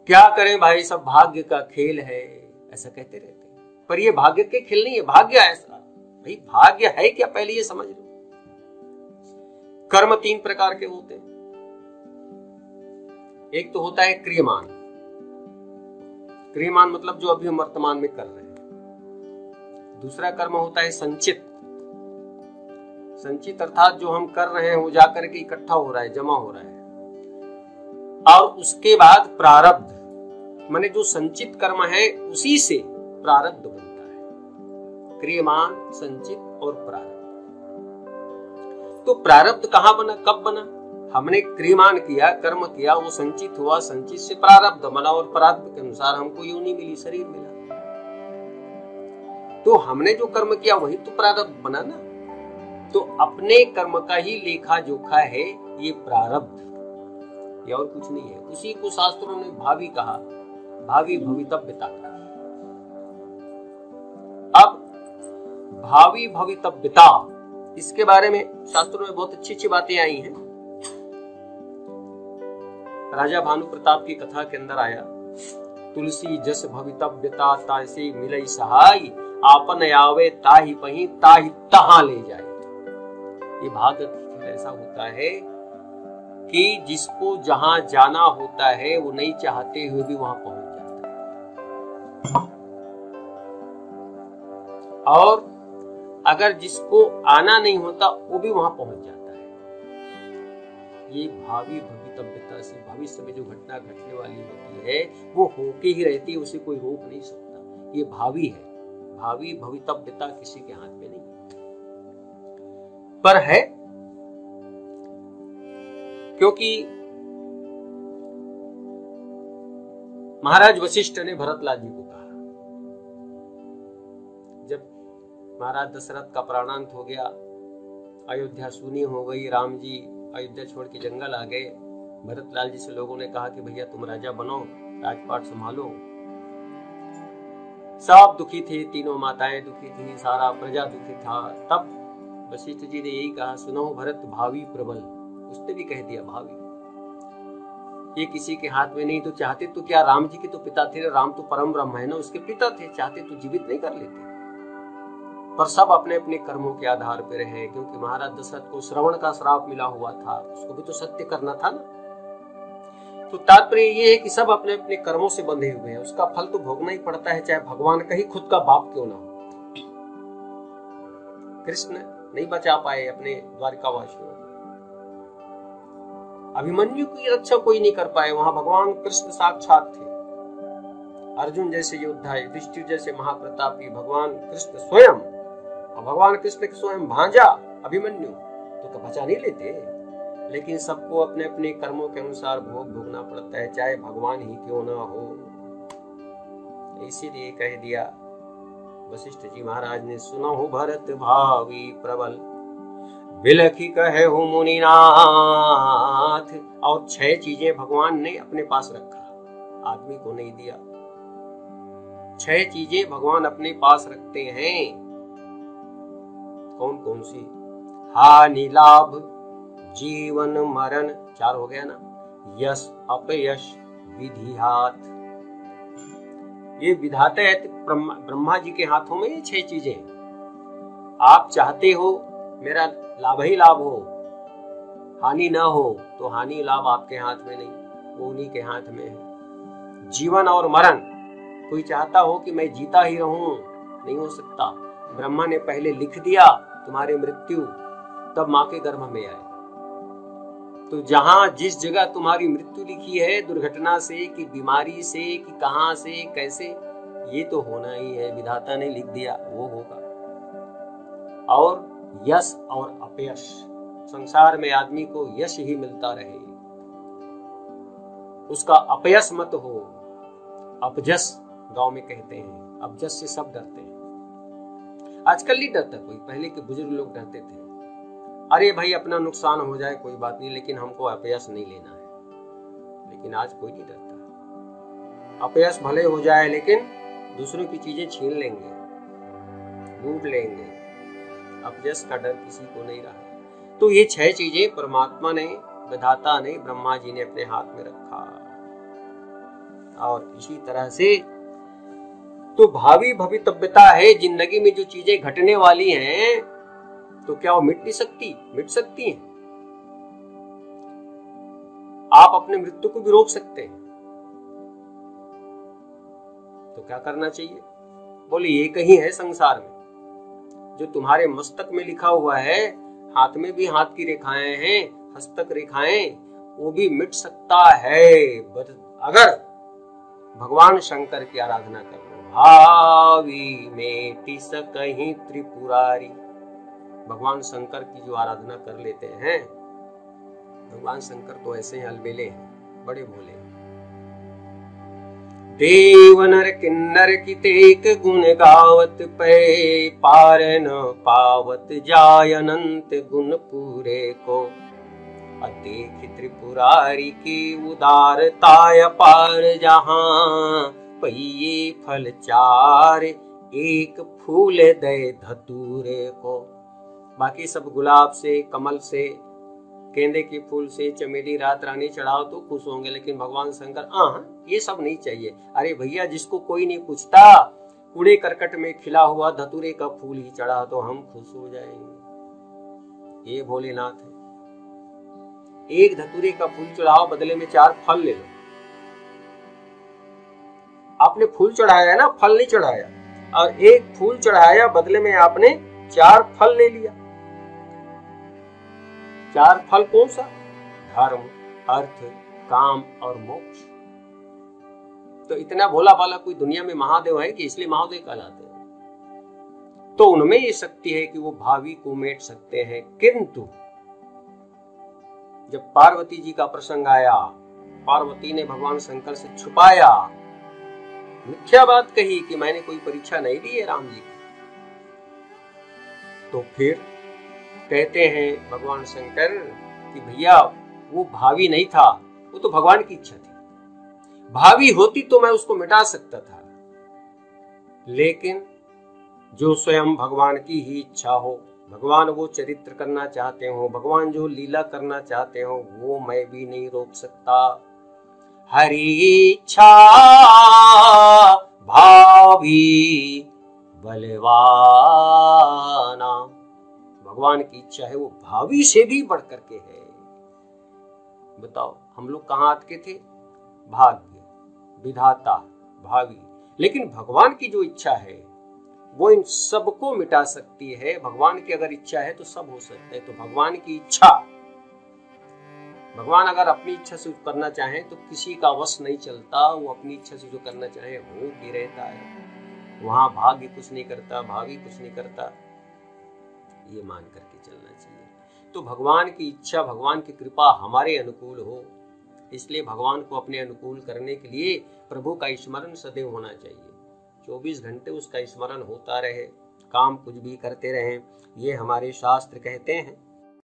क्या करें भाई, सब भाग्य का खेल है, ऐसा कहते रहते हैं। पर ये भाग्य के खेल नहीं है, भाग्य ऐसा भाई, भाग्य है क्या पहले ये समझ लो। कर्म 3 प्रकार के होते हैं। एक तो होता है क्रियमान। क्रियमान मतलब जो अभी हम वर्तमान में कर रहे हैं। दूसरा कर्म होता है संचित। संचित अर्थात जो हम कर रहे हैं वो जाकर के इकट्ठा हो रहा है, जमा हो रहा है। और उसके बाद प्रारब्ध, माने जो संचित कर्म है उसी से प्रारब्ध बनता है। क्रियमान, संचित और प्रारब्ध। तो प्रारब्ध कहां बना, कब बना? हमने क्रियमान किया, कर्म किया, वो संचित हुआ, संचित से प्रारब्ध बना और प्रारब्ध के अनुसार हमको योनि मिली, शरीर मिला। तो हमने जो कर्म किया वही तो प्रारब्ध बना ना। तो अपने कर्म का ही लेखा जोखा है ये प्रारब्ध, ये और कुछ नहीं है। उसी को शास्त्रों ने भावी कहा, भावी भवितव्यता। अब भावी भवितव्यता, इसके बारे में शास्त्रों में बहुत अच्छी अच्छी बातें आई हैं। राजा भानु प्रताप की कथा के अंदर आया, तुलसी जस भवितव्यता तासे मिलई सहाय, आपन आवे ताहि पही ताहि तहां ले जाए। ये भाग्य ऐसा होता है कि जिसको जहां जाना होता है वो नहीं चाहते हुए भी वहां पहुंच जाता है, और अगर जिसको आना नहीं होता वो भी वहां पहुंच जाता है। ये भावी भवितव्यता से, भविष्य में जो घटना घटने वाली होती है वो होके ही रहती है, उसे कोई रोक नहीं सकता। ये भावी है, भावी भवितव्यता किसी के हाथ में नहीं पर है। क्योंकि महाराज वशिष्ठ ने भरतलाल जी को कहा, जब महाराज दशरथ का प्राणांत हो गया, अयोध्या सूनी हो गई, राम जी अयोध्या छोड़ के जंगल आ गए, भरतलाल जी से लोगों ने कहा कि भैया तुम राजा बनो, राजपाट संभालो। सब दुखी थे, तीनों माताएं दुखी थी, सारा प्रजा दुखी था। तब वशिष्ठ जी ने यही कहा, सुनो भरत भावी प्रबल। उसने भी कह दिया भावी, ये किसी के हाथ में नहीं। तो चाहते तो क्या, राम जी के तो पिता थे, राम तो परम ब्रह्म है ना, उसके पिता थे, चाहते तो जीवित नहीं कर लेते। पर सब अपने अपने कर्मों के आधार पर रहे, क्योंकि महाराज दशरथ को श्रवण का श्राप मिला हुआ था, उसको भी तो सत्य करना था ना। तो तात्पर्य ये है कि सब अपने अपने कर्मों से बंधे हुए हैं, उसका फल तो भोगना ही पड़ता है, चाहे भगवान का ही खुद का बाप क्यों ना हो। कृष्ण नहीं बचा पाए अपने द्वारिकावासियों को, अभिमन्यु की रक्षा कोई नहीं कर पाए, वहां भगवान कृष्ण साक्षात थे। अर्जुन जैसे योद्धा, युधिष्ठिर जैसे महाप्रतापी भगवान कृष्ण स्वयं, और भगवान कृष्ण के स्वयं भांजा अभिमन्यु तो बचा नहीं लेते। लेकिन सबको अपने अपने कर्मों के अनुसार भोग भोगना पड़ता है, चाहे भगवान ही क्यों ना हो। इसीलिए कह दिया वशिष्ठ जी महाराज ने, सुनो हो भरत भावी प्रबल, बिलखी कहे हो मुनिनाथ। और 6 चीजें भगवान ने अपने पास रखा, आदमी को नहीं दिया। 6 चीजें भगवान अपने पास रखते हैं। कौन कौन सी? हानि लाभ, जीवन मरण, 4 हो गया ना, यश अपयश, विधिहात। ये विधाता है ब्रह्मा जी के हाथों में ये 6 चीजें। आप चाहते हो मेरा लाभ ही लाभ हो, हानि ना हो, तो हानि लाभ आपके हाथ में नहीं, वो उन्हीं के हाथ में है। जीवन और मरण, कोई चाहता हो कि मैं जीता ही रहूं, नहीं हो सकता। ब्रह्मा ने पहले लिख दिया तुम्हारी मृत्यु, तब मां के गर्भ में आए। तो जहां जिस जगह तुम्हारी मृत्यु लिखी है, दुर्घटना से कि बीमारी से कि कहां से कैसे, ये तो होना ही है, विधाता ने लिख दिया, वो होगा। और यश और अपयश, संसार में आदमी को यश ही मिलता रहे, उसका अपयश मत हो। अपजस गांव में कहते हैं, अपजस से सब डरते हैं। आजकल नहीं डरता कोई, पहले के बुजुर्ग लोग डरते थे, अरे भाई अपना नुकसान हो जाए कोई बात नहीं, लेकिन हमको अपयश नहीं लेना है। लेकिन आज कोई नहीं डरता। अपयश भले हो जाए, लेकिन दूसरों की चीजें छीन लेंगे, लूट लेंगे। अपयश का डर किसी को नहीं रहा। तो ये 6 चीजें परमात्मा ने, विधाता ने, ब्रह्मा जी ने अपने हाथ में रखा। और इसी तरह से तो भावी भवितव्यता है, जिंदगी में जो चीजें घटने वाली हैं तो क्या वो मिट नहीं सकती? मिट सकती हैं। आप अपने मृत्यु को भी रोक सकते हैं। तो क्या करना चाहिए? बोले एक ही है संसार में, जो तुम्हारे मस्तक में लिखा हुआ है, हाथ में भी हाथ की रेखाएं हैं, हस्तक रेखाएं, वो भी मिट सकता है अगर भगवान शंकर की आराधना कर लो। भावी मेटि सकहि त्रिपुरारी। भगवान शंकर की जो आराधना कर लेते हैं, भगवान शंकर तो ऐसे हैं, अलबेले हैं, बड़े भोले हैं। देव नर किन्नर की तेक गुण गावत पे, पार न पावत जाय अनंत गुण पूरे को। अदेख त्रिपुरारी की उदारताय पार जहां, पहिए फल चार एक फूल दे धतूरे को। बाकी सब गुलाब से, कमल से, गेंदे के फूल से, चमेली, रात रानी चढ़ाओ तो खुश होंगे, लेकिन भगवान शंकर ये सब नहीं चाहिए। अरे भैया, जिसको कोई नहीं पूछता, कूड़े करकट में खिला हुआ धतूरे का फूल ही चढ़ा तो हम खुश हो जाएंगे। ये भोलेनाथ है। एक धतूरे का फूल चढ़ाओ, बदले में 4 फल ले लो। आपने फूल चढ़ाया ना, फल नहीं चढ़ाया, और एक फूल चढ़ाया, बदले में आपने 4 फल ले लिया। 4 फल कौन सा? धर्म, अर्थ, काम और मोक्ष। तो इतना भोला भाला कोई दुनिया में महादेव है कि इसलिए महादेव कहलाते हैं। तो उनमें ये शक्ति है कि वो भावी को मेट सकते हैं। किंतु जब पार्वती जी का प्रसंग आया, पार्वती ने भगवान शंकर से छुपाया, मिथ्या बात कही कि मैंने कोई परीक्षा नहीं दी है राम जी की। तो फिर कहते हैं भगवान शंकर कि भैया वो भावी नहीं था, वो तो भगवान की इच्छा थी। भावी होती तो मैं उसको मिटा सकता था, लेकिन जो स्वयं भगवान की ही इच्छा हो, भगवान वो चरित्र करना चाहते हो, भगवान जो लीला करना चाहते हो, वो मैं भी नहीं रोक सकता। हरि इच्छा भावी बलवाना। भगवान की इच्छा है वो भावी से भी बढ़ करके है। बताओ, हम लोग कहाँ अटके थे? भाग्य, विधाता, भावी। लेकिन भगवान की जो इच्छा है वो इन सबको मिटा सकती है। भगवान की अगर इच्छा है तो सब हो सकता है। तो भगवान की इच्छा, भगवान अगर अपनी इच्छा से करना चाहे तो किसी का वश नहीं चलता। वो अपनी इच्छा से जो करना चाहे हो ही रहता है। वहां भाग्य कुछ नहीं करता, भावी कुछ नहीं करता। ये मान करके चलना चाहिए। तो भगवान की इच्छा, भगवान की कृपा हमारे अनुकूल हो, इसलिए भगवान को अपने अनुकूल करने के लिए प्रभु का स्मरण सदैव होना चाहिए। 24 घंटे उसका स्मरण होता रहे, काम कुछ भी करते रहें, ये हमारे शास्त्र कहते हैं।